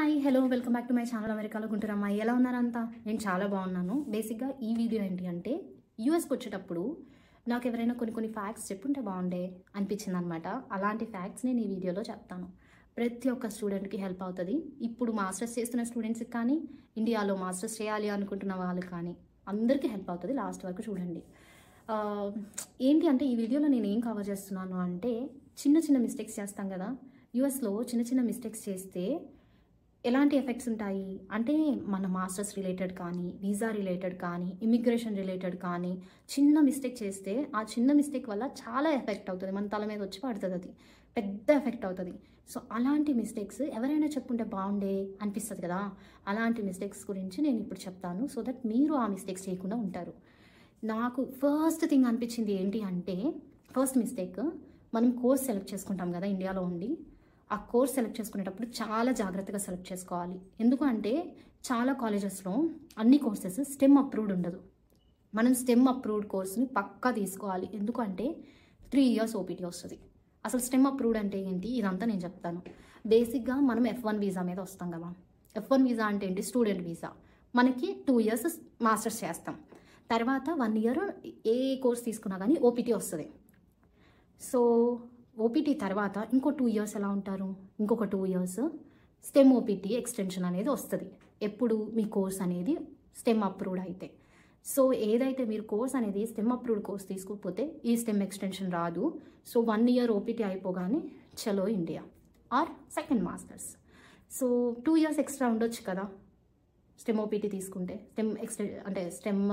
Hi hello welcome back to my channel అమెరికాలో గుంటూరు అమ్మాయి. ఎలా ఉన్నారంతా? నేను చాలా బాగున్నాను. బేసిక్గా ఈ వీడియో ఏంటి అంటే యూఎస్కి వచ్చేటప్పుడు నాకు ఎవరైనా కొన్ని ఫ్యాక్ట్స్ చెప్పుంటే బాగుండే అనిపించింది అనమాట. అలాంటి ఫ్యాక్ట్స్ నేను ఈ వీడియోలో చెప్తాను. ప్రతి ఒక్క స్టూడెంట్కి హెల్ప్ అవుతుంది. ఇప్పుడు మాస్టర్స్ చేస్తున్న స్టూడెంట్స్కి కానీ, ఇండియాలో మాస్టర్స్ చేయాలి అనుకుంటున్న వాళ్ళు కానీ అందరికీ హెల్ప్ అవుతుంది. లాస్ట్ వరకు చూడండి. ఏంటి అంటే ఈ వీడియోలో నేను ఏం కవర్ చేస్తున్నాను అంటే చిన్న మిస్టేక్స్ చేస్తాం కదా. యూఎస్లో చిన్న మిస్టేక్స్ చేస్తే ఎలాంటి ఎఫెక్ట్స్ ఉంటాయి అంటే మన మాస్టర్స్ రిలేటెడ్ కానీ, వీసా రిలేటెడ్ కానీ, ఇమిగ్రేషన్ రిలేటెడ్ కానీ చిన్న మిస్టేక్ చేస్తే ఆ చిన్న మిస్టేక్ వల్ల చాలా ఎఫెక్ట్ అవుతుంది. మన తల మీద వచ్చి పడుతుంది. అది పెద్ద ఎఫెక్ట్ అవుతుంది. సో అలాంటి మిస్టేక్స్ ఎవరైనా చెప్పుంటే బాగుండే అనిపిస్తుంది కదా. అలాంటి మిస్టేక్స్ గురించి నేను ఇప్పుడు చెప్తాను. సో దట్ మీరు ఆ మిస్టేక్స్ చేయకుండా ఉంటారు. నాకు ఫస్ట్ థింగ్ అనిపించింది ఏంటి అంటే, ఫస్ట్ మిస్టేక్, మనం కోర్స్ సెలెక్ట్ చేసుకుంటాం కదా ఇండియాలో ఉండి. ఆ కోర్స్ సెలెక్ట్ చేసుకునేటప్పుడు చాలా జాగ్రత్తగా సెలెక్ట్ చేసుకోవాలి. ఎందుకంటే చాలా కాలేజెస్లో అన్ని కోర్సెస్ స్టెమ్ అప్రూవ్డ్ ఉండదు. మనం స్టెమ్ అప్రూవ్డ్ కోర్స్ని పక్కా తీసుకోవాలి. ఎందుకంటే 3 years ఓపీటీ వస్తుంది. అసలు స్టెమ్ అప్రూవ్డ్ అంటే ఏంటి ఇదంతా నేను చెప్తాను. బేసిక్గా మనం F1 వీసా మీద వస్తాం కదా. F1 వీసా అంటే ఏంటి? Student visa. మనకి 2 years మాస్టర్స్ చేస్తాం. తర్వాత 1 year ఏ కోర్స్ తీసుకున్నా కానీ ఓపీటీ వస్తుంది. సో ఓపీటీ తర్వాత ఇంకో 2 years ఎలా ఉంటారు? ఇంకొక 2 years స్టెమ్ ఓపీటీ ఎక్స్టెన్షన్ అనేది వస్తుంది. ఎప్పుడు మీ కోర్స్ అనేది స్టెమ్ అప్రూవ్డ్ అయితే. సో ఏదైతే మీరు కోర్స్ అనేది స్టెమ్ అప్రూవ్డ్ కోర్స్ తీసుకోకపోతే ఈ స్టెమ్ ఎక్స్టెన్షన్ రాదు. సో 1 year ఓపీటీ అయిపోగానే చలో India or second masters. So 2 years extra ఉండొచ్చు కదా స్టెమ్ ఓపీటీ తీసుకుంటే, స్టెమ్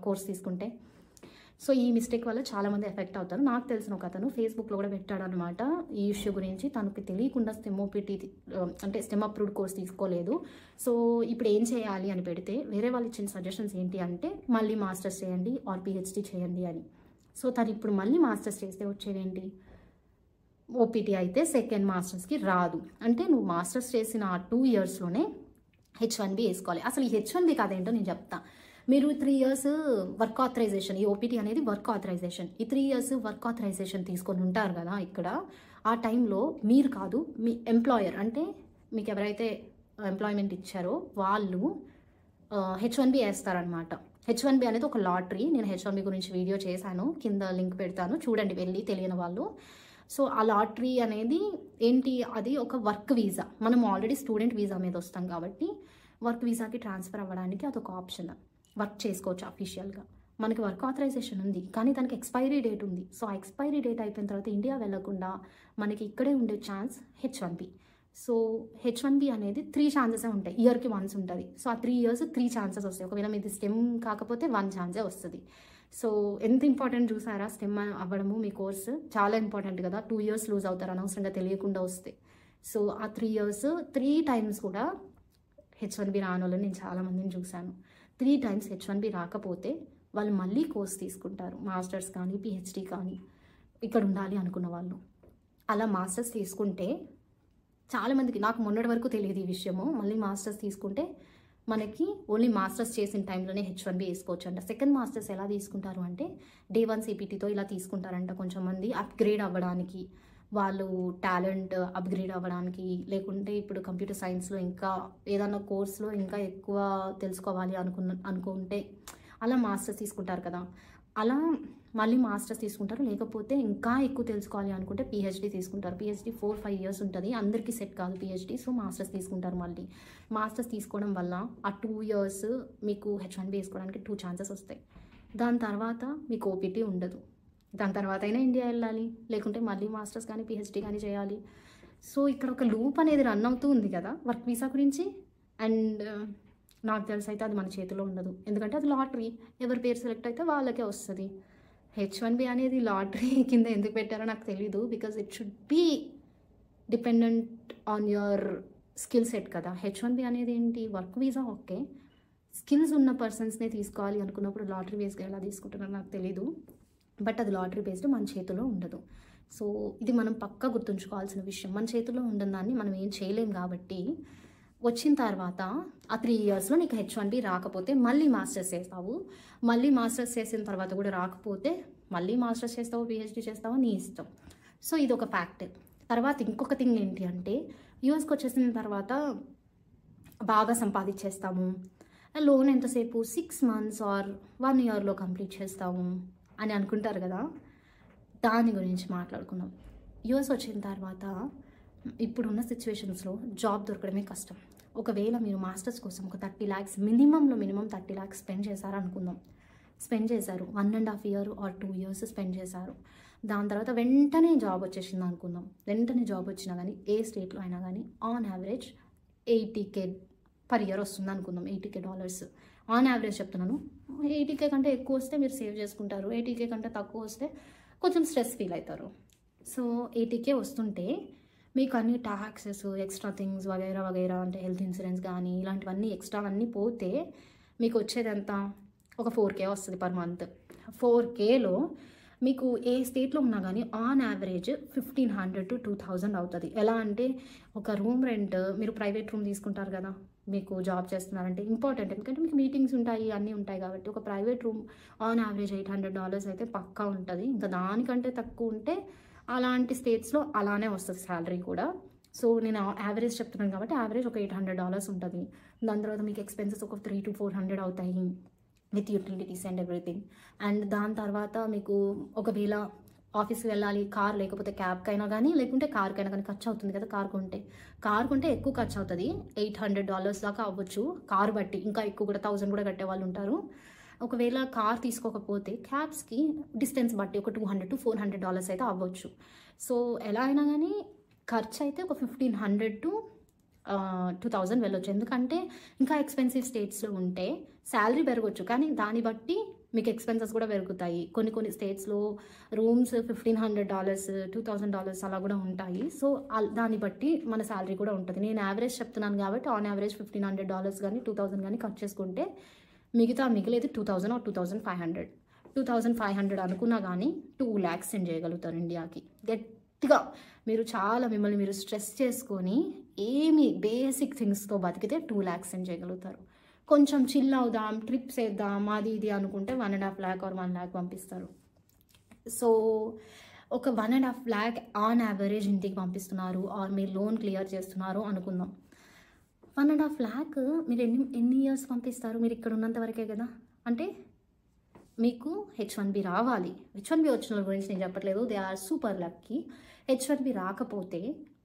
కోర్స్ తీసుకుంటే. సో ఈ మిస్టేక్ వల్ల చాలామంది ఎఫెక్ట్ అవుతారు. నాకు తెలిసిన ఒక అతను ఫేస్బుక్లో కూడా పెట్టాడు అనమాట ఈ ఇష్యూ గురించి. తనకు తెలియకుండా stem OPT stem approved course తీసుకోలేదు. సో ఇప్పుడు ఏం చేయాలి అని పెడితే వేరే వాళ్ళు ఇచ్చిన సజెషన్స్ ఏంటి అంటే మళ్ళీ మాస్టర్స్ చేయండి ఆర్ పిహెచ్డి చేయండి అని. సో తను ఇప్పుడు మళ్ళీ మాస్టర్స్ చేస్తే వచ్చేదేంటి? ఓపీటీ అయితే సెకండ్ మాస్టర్స్కి రాదు. అంటే నువ్వు మాస్టర్స్ చేసిన ఆ 2 yearsలోనే H1B వేసుకోవాలి. అసలు ఈ H1B కాదేంటో నేను చెప్తా. మీరు 3 years వర్క్ ఆథరైజేషన్, ఈ ఓపీటీ అనేది వర్క్ ఆథరైజేషన్, ఈ 3 years వర్క్ ఆథరైజేషన్ తీసుకొని ఉంటారు కదా ఇక్కడ. ఆ టైంలో మీరు కాదు, మీ ఎంప్లాయర్ అంటే మీకు ఎవరైతే ఎంప్లాయ్మెంట్ ఇచ్చారో వాళ్ళు H1B వేస్తారనమాట. H1B అనేది ఒక లాటరీ. నేను H1B గురించి వీడియో చేశాను, కింద లింక్ పెడతాను చూడండి వెళ్ళి, తెలియని వాళ్ళు. సో ఆ లాటరీ అనేది ఏంటి? అది ఒక వర్క్ వీసా. మనం ఆల్రెడీ స్టూడెంట్ వీసా మీద వస్తాం కాబట్టి వర్క్ వీసాకి ట్రాన్స్ఫర్ అవ్వడానికి అదొక ఆప్షన్. వర్క్ చేసుకోవచ్చు అఫీషియల్గా. మనకి వర్క్ ఆథరైజేషన్ ఉంది కానీ దానికి ఎక్స్పైరీ డేట్ ఉంది. సో ఆ ఎక్స్పైరీ డేట్ అయిపోయిన తర్వాత ఇండియా వెళ్ళకుండా మనకి ఇక్కడే ఉండే ఛాన్స్ H1B. సో H1B అనేది 3 chances ఉంటాయి. ఇయర్కి వన్స్ ఉంటుంది. సో ఆ 3 years 3 chances వస్తాయి. ఒకవేళ మీది స్టెమ్ కాకపోతే 1 chance వస్తుంది. సో ఎంత ఇంపార్టెంట్ చూసారా స్టెమ్ అవ్వడము? మీ కోర్సు చాలా ఇంపార్టెంట్ కదా. 2 years లూజ్ అవుతారు అనవసరంగా తెలియకుండా వస్తే. సో ఆ 3 years 3 times కూడా H1B రాని వాళ్ళని నేను చాలామందిని చూశాను. 3 times H1B రాకపోతే వాళ్ళు మళ్ళీ కోర్స్ తీసుకుంటారు. మాస్టర్స్ కానీ పిహెచ్డి కానీ ఇక్కడ ఉండాలి అనుకున్న వాళ్ళు. అలా మాస్టర్స్ తీసుకుంటే చాలామందికి, నాకు మొన్నటి వరకు తెలియదు ఈ విషయము, మళ్ళీ మాస్టర్స్ తీసుకుంటే మనకి ఓన్లీ మాస్టర్స్ చేసిన టైంలోనే H1B వేసుకోవచ్చు అంట. సెకండ్ మాస్టర్స్ ఎలా తీసుకుంటారు అంటే Day 1 CPTతో ఇలా తీసుకుంటారంట. కొంచెం మంది అప్గ్రేడ్ అవ్వడానికి, వాళ్ళు టాలెంట్ అప్గ్రేడ్ అవ్వడానికి, లేకుంటే ఇప్పుడు కంప్యూటర్ సైన్స్లో ఇంకా ఏదన్నా కోర్స్లో ఇంకా ఎక్కువ తెలుసుకోవాలి అనుకుంటే అలా మాస్టర్స్ తీసుకుంటారు కదా. అలా మళ్ళీ మాస్టర్స్ తీసుకుంటారు. లేకపోతే ఇంకా ఎక్కువ తెలుసుకోవాలి అనుకుంటే పిహెచ్డి తీసుకుంటారు. పిహెచ్డి 4-5 years ఉంటుంది. అందరికీ సెట్ కాదు పిహెచ్డి. సో మాస్టర్స్ తీసుకుంటారు. మళ్ళీ మాస్టర్స్ తీసుకోవడం వల్ల ఆ 2 years మీకు H1B వేసుకోవడానికి 2 chances వస్తాయి. దాని తర్వాత మీకు ఓపీటీ ఉండదు. దాని తర్వాత అయినా ఇండియా వెళ్ళాలి, లేకుంటే మళ్ళీ మాస్టర్స్ కానీ పిహెచ్డి కానీ చేయాలి. సో ఇక్కడ ఒక లూప్ అనేది రన్ అవుతూ ఉంది కదా వర్క్ వీసా గురించి. అండ్ నాకు తెలిసి అయితే అది మన చేతిలో ఉండదు. ఎందుకంటే అది లాటరీ. ఎవరి పేరు సెలెక్ట్ అయితే వాళ్ళకే వస్తుంది. H1B అనేది లాటరీ కింద ఎందుకు పెట్టారో నాకు తెలీదు. Because it should be dependent on your skill set కదా. H1B అనేది ఏంటి? Work visa. ఓకే, స్కిల్స్ ఉన్న పర్సన్స్నే తీసుకోవాలి అనుకున్నప్పుడు లాటరీ బేస్గా ఎలా తీసుకుంటున్నారో నాకు తెలీదు. బట్ అది లాటరీ బేస్డ్, మన చేతిలో ఉండదు. సో ఇది మనం పక్కా గుర్తుంచుకోవాల్సిన విషయం. మన చేతిలో ఉండని దాన్ని మనం ఏం చేయలేం. కాబట్టి వచ్చిన తర్వాత ఆ 3 yearsలో నీకు H1B రాకపోతే మళ్ళీ మాస్టర్స్ చేస్తావు. మళ్ళీ మాస్టర్స్ చేసిన తర్వాత కూడా రాకపోతే మళ్ళీ మాస్టర్స్ చేస్తావు, పిహెచ్డి చేస్తావు, నీ ఇష్టం. సో ఇది ఒక ఫ్యాక్ట్. తర్వాత ఇంకొక థింగ్ ఏంటి అంటే యూఎస్కి వచ్చేసిన తర్వాత బాగా సంపాదించేస్తాము, లోన్ ఎంతసేపు 6 మంత్స్ ఆర్ 1 ఇయర్లో కంప్లీట్ చేస్తాము అని అనుకుంటారు కదా. దాని గురించి మాట్లాడుకుందాం. యూఎస్ వచ్చిన తర్వాత ఇప్పుడున్న సిచ్యువేషన్స్లో జాబ్ దొరకడమే కష్టం. ఒకవేళ మీరు మాస్టర్స్ కోసం ఒక 30 lakhs మినిమం 30 lakhs స్పెండ్ చేశారు అనుకుందాం. స్పెండ్ చేశారు 1.5 year ఆర్ 2 years స్పెండ్ చేశారు. దాని తర్వాత వెంటనే జాబ్ వచ్చేసింది అనుకుందాం. వెంటనే జాబ్ వచ్చినా కానీ ఏ స్టేట్లో అయినా కానీ on average 80K per year వస్తుంది అనుకుందాం. $80K ఆన్ యావరేజ్ చెప్తున్నాను. 80K కంటే ఎక్కువ వస్తే మీరు సేవ్ చేసుకుంటారు, 80K కంటే తక్కువ వస్తే కొంచెం స్ట్రెస్ ఫీల్ అవుతారు. సో 80K వస్తుంటే మీకు అన్ని ట్యాక్సెస్, ఎక్స్ట్రా థింగ్స్ వగైరా వగైరా అంటే హెల్త్ ఇన్సూరెన్స్ కానీ ఇలాంటివన్నీ ఎక్స్ట్రా అన్నీ పోతే మీకు వచ్చేది ఎంత, ఒక 4K వస్తుంది పర్ మంత్. 4Kలో మీకు ఏ స్టేట్లో ఉన్నా కానీ ఆన్ యావరేజ్ 1500 to 2000 అవుతుంది. ఎలా అంటే ఒక రూమ్ రెంట్, మీరు ప్రైవేట్ రూమ్ తీసుకుంటారు కదా మీకు జాబ్ చేస్తున్నారంటే, ఇంపార్టెంట్ ఎందుకంటే మీకు మీటింగ్స్ ఉంటాయి అన్నీ ఉంటాయి కాబట్టి ఒక ప్రైవేట్ రూమ్ ఆన్ యావరేజ్ $800 అయితే పక్కా ఉంటుంది. ఇంకా దానికంటే తక్కువ ఉంటే అలాంటి స్టేట్స్లో అలానే వస్తుంది శాలరీ కూడా. సో నేను యావరేజ్ చెప్తున్నాను కాబట్టి యావరేజ్ ఒక $800 ఉంటుంది. దాని తర్వాత మీకు ఎక్స్పెన్సెస్ ఒక 300 to 400 అవుతాయి with utilities and everything. And దాని తర్వాత మీకు ఒకవేళ ఆఫీస్కి వెళ్ళాలి, కార్ లేకపోతే క్యాబ్కైనా కానీ లేకుంటే కార్కైనా కానీ ఖర్చు అవుతుంది కదా. కార్ కొంటే ఎక్కువ ఖర్చు అవుతుంది, $800 దాకా అవ్వచ్చు కార్ బట్టి. ఇంకా ఎక్కువ కూడా 1000 కూడా కట్టే వాళ్ళు ఉంటారు. ఒకవేళ కార్ తీసుకోకపోతే క్యాబ్స్కి డిస్టెన్స్ బట్టి ఒక $200 to 400 అయితే అవ్వచ్చు. సో ఎలా అయినా కానీ ఖర్చు అయితే ఒక 1500 to 2000 వెళ్ళొచ్చు. ఎందుకంటే ఇంకా ఎక్స్పెన్సివ్ స్టేట్స్లో ఉంటే శాలరీ పెరగవచ్చు కానీ దాన్ని బట్టి మీకు ఎక్స్పెన్సెస్ కూడా పెరుగుతాయి. కొన్ని స్టేట్స్లో రూమ్స్ $1500, $2000 అలా కూడా ఉంటాయి. సో దాన్ని బట్టి మన శాలరీ కూడా ఉంటుంది. నేను యావరేజ్ చెప్తున్నాను కాబట్టి ఆన్ యావరేజ్ $1500 కానీ 2000 కానీ ఖర్చు చేసుకుంటే మిగిలేది 2000 or 2500. 2500 అనుకున్నా కానీ 2 lakhs సెండ్ చేయగలుగుతారు ఇండియాకి గట్టిగా. మిమ్మల్ని మీరు స్ట్రెస్ చేసుకొని ఏమి బేసిక్ థింగ్స్తో బతికితే 2 lakhs సెండ్ చేయగలుగుతారు. కొంచెం చిల్ అవుదాం, ట్రిప్స్ వేద్దాం అది ఇది అనుకుంటే 1.5 lakh or 1 lakh పంపిస్తారు. సో ఒక 1.5 lakh ఆన్ యావరేజ్ ఇంటికి పంపిస్తున్నారు ఆర్ మీరు లోన్ క్లియర్ చేస్తున్నారు అనుకుందాం. 1.5 lakh మీరు ఎన్ని ఇయర్స్ పంపిస్తారు? మీరు ఇక్కడ ఉన్నంత వరకే కదా. అంటే మీకు H1B రావాలి. H1B వచ్చిన వాళ్ళ గురించి నేను చెప్పట్లేదు, they are super lucky. H1B రాకపోతే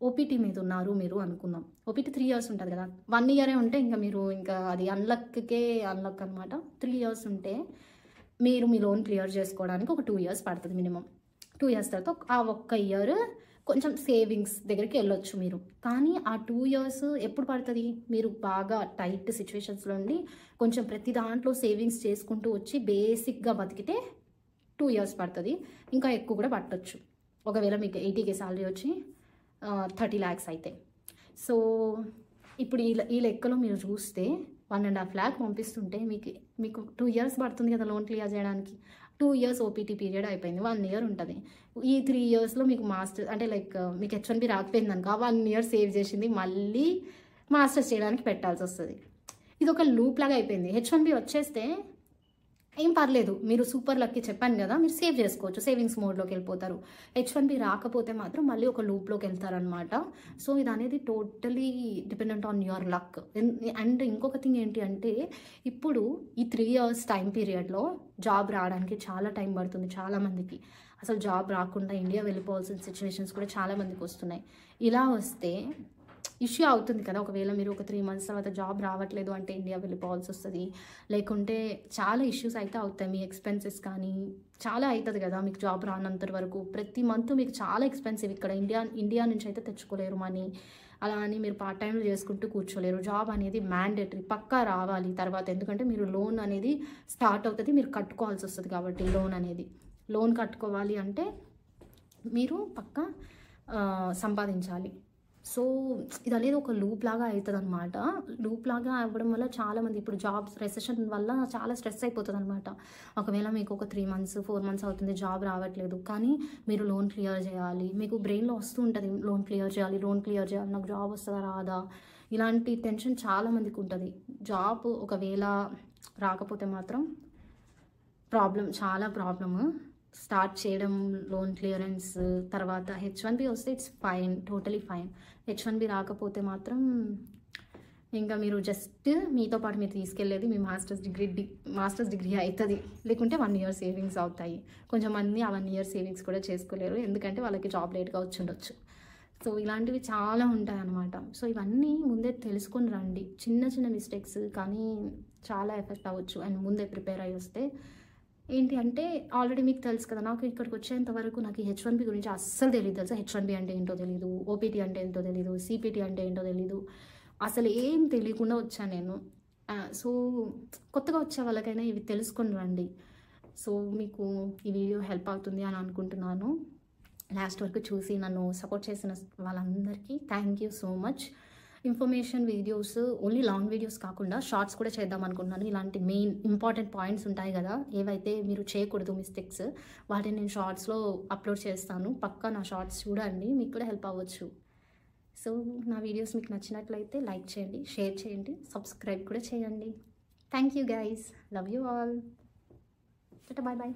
OPT మీద ఉన్నారు మీరు అనుకుందాం. OPT 3 years ఉంటుంది కదా. 1 year ఉంటే ఇంకా అది అన్లక్ అనమాట. 3 years ఉంటే మీరు మీ లోన్ క్లియర్ చేసుకోవడానికి ఒక 2 years పడుతుంది మినిమం. 2 years తర్వాత ఆ ఒక్క ఇయర్ కొంచెం సేవింగ్స్ దగ్గరికి వెళ్ళొచ్చు మీరు. కానీ ఆ 2 years ఎప్పుడు పడుతుంది? మీరు బాగా టైట్ సిచ్యువేషన్స్లో ఉండి కొంచెం ప్రతి దాంట్లో సేవింగ్స్ చేసుకుంటూ వచ్చి బేసిక్గా బతికితే 2 years పడుతుంది. ఇంకా ఎక్కువ కూడా పట్టొచ్చు ఒకవేళ మీకు 80K శాలరీ వచ్చి 30 lakhs అయితే. సో ఇప్పుడు ఈ లెక్కలో మీరు చూస్తే 1.5 lakh పంపిస్తుంటే మీకు 2 years పడుతుంది కదా లోన్ క్లియర్ చేయడానికి. 2 years OPT పీరియడ్ అయిపోయింది, 1 year ఉంటుంది. ఈ 3 yearsలో మీకు మాస్టర్ అంటే లైక్ మీకు H1B రాకపోయింది అనుకో, 1 year సేవ్ చేసింది మళ్ళీ మాస్టర్స్ చేయడానికి పెట్టాల్సి వస్తుంది. ఇది ఒక లూప్ లాగా అయిపోయింది. H1B వచ్చేస్తే ఏం పర్లేదు, మీరు సూపర్ లక్కీ చెప్పాను కదా, మీరు సేవ్ చేసుకోవచ్చు, సేవింగ్స్ మోడ్లోకి వెళ్ళిపోతారు. H1B రాకపోతే మాత్రం మళ్ళీ ఒక లూప్లోకి వెళ్తారనమాట. సో ఇది అనేది totally dependent on your luck. And ఇంకొక థింగ్ ఏంటి అంటే ఇప్పుడు ఈ 3 years టైం పీరియడ్లో జాబ్ రావడానికి చాలా టైం పడుతుంది చాలామందికి. అసలు జాబ్ రాకుండా ఇండియా వెళ్ళిపోవాల్సిన సిచ్యువేషన్స్ కూడా చాలామందికి వస్తున్నాయి. ఇలా వస్తే ఇష్యూ అవుతుంది కదా. ఒకవేళ మీరు ఒక 3 months తర్వాత జాబ్ రావట్లేదు అంటే ఇండియా వెళ్ళిపోవాల్సి వస్తుంది, లేకుంటే చాలా ఇష్యూస్ అయితే అవుతాయి. మీ ఎక్స్పెన్సెస్ కానీ చాలా అవుతుంది కదా మీకు జాబ్ రానంత వరకు. ప్రతి మంత్ మీకు చాలా ఎక్స్పెన్సివ్. ఇక్కడ ఇండియా నుంచి అయితే తెచ్చుకోలేరు మనీ. అలా అని మీరు పార్ట్ టైంలో చేసుకుంటూ కూర్చోలేరు. జాబ్ అనేది మ్యాండేటరీ, పక్కా రావాలి తర్వాత. ఎందుకంటే మీరు లోన్ అనేది స్టార్ట్ అవుతుంది, మీరు కట్టుకోవాల్సి వస్తుంది కాబట్టి లోన్ కట్టుకోవాలి అంటే మీరు పక్కా సంపాదించాలి. సో ఇది అనేది ఒక లూప్ లాగా అవుతుంది అనమాట. లూప్ లాగా అవ్వడం వల్ల చాలామంది ఇప్పుడు జాబ్స్ రెసెషన్ వల్ల చాలా స్ట్రెస్ అయిపోతుంది అనమాట. ఒకవేళ మీకు ఒక 3 months 4 months అవుతుంది జాబ్ రావట్లేదు, కానీ మీరు లోన్ క్లియర్ చేయాలి. మీకు బ్రెయిన్లో వస్తూ ఉంటుంది లోన్ క్లియర్ చేయాలి, నాకు జాబ్ వస్తుందా రాదా, ఇలాంటి టెన్షన్ చాలామందికి ఉంటుంది. జాబ్ ఒకవేళ రాకపోతే మాత్రం చాలా ప్రాబ్లమ్. స్టార్ట్ చేయడం లోన్ క్లియరెన్స్ తర్వాత H1B వస్తే it's fine, totally fine. H1B రాకపోతే మాత్రం ఇంకా మీరు జస్ట్ మీతో పాటు మీరు తీసుకెళ్ళేది మీ మాస్టర్స్ డిగ్రీ అవుతుంది, లేకుంటే 1 ఇయర్ సేవింగ్స్ అవుతాయి. కొంచెంమంది ఆ 1 ఇయర్ సేవింగ్స్ కూడా చేసుకోలేరు, ఎందుకంటే వాళ్ళకి జాబ్ లేట్గా వచ్చి ఉండొచ్చు. సో ఇలాంటివి చాలా ఉంటాయన్నమాట. సో ఇవన్నీ ముందే తెలుసుకొని రండి. చిన్న చిన్న మిస్టేక్స్ కానీ చాలా ఎఫెక్ట్ అవ్వచ్చు. అండ్ ముందే ప్రిపేర్ అయ్యి వస్తే ఏంటి అంటే, ఆల్రెడీ మీకు తెలుసు కదా, నాకు ఇక్కడికి వచ్చేంత వరకు నాకు ఈ H1B గురించి అస్సలు తెలియదు తెలుసా. H1B అంటే ఏంటో తెలీదు, ఓపీటీ అంటే ఏంటో తెలీదు, సిపిటీ అంటే ఏంటో తెలీదు, అసలు ఏం తెలియకుండా వచ్చాను నేను. సో కొత్తగా వచ్చే వాళ్ళకైనా ఇవి తెలుసుకొని రండి. సో మీకు ఈ వీడియో హెల్ప్ అవుతుంది అని అనుకుంటున్నాను. లాస్ట్ వరకు చూసి నన్ను సపోర్ట్ చేసిన వాళ్ళందరికీ thank you so much. Information videos only long videos కాకుండా షార్ట్స్ కూడా చేద్దాం అనుకున్నాను. ఇలాంటి మెయిన్ ఇంపార్టెంట్ పాయింట్స్ ఉంటాయి కదా, ఏవైతే మీరు చేయకూడదు మిస్టేక్స్, వాటిని నేను షార్ట్స్లో అప్లోడ్ చేస్తాను. పక్కా నా షార్ట్స్ చూడండి, మీకు కూడా హెల్ప్ అవ్వచ్చు. సో నా వీడియోస్ మీకు నచ్చినట్లయితే లైక్ చేయండి, షేర్ చేయండి, సబ్స్క్రైబ్ కూడా చేయండి. Thank you guys, love you all. Bye bye.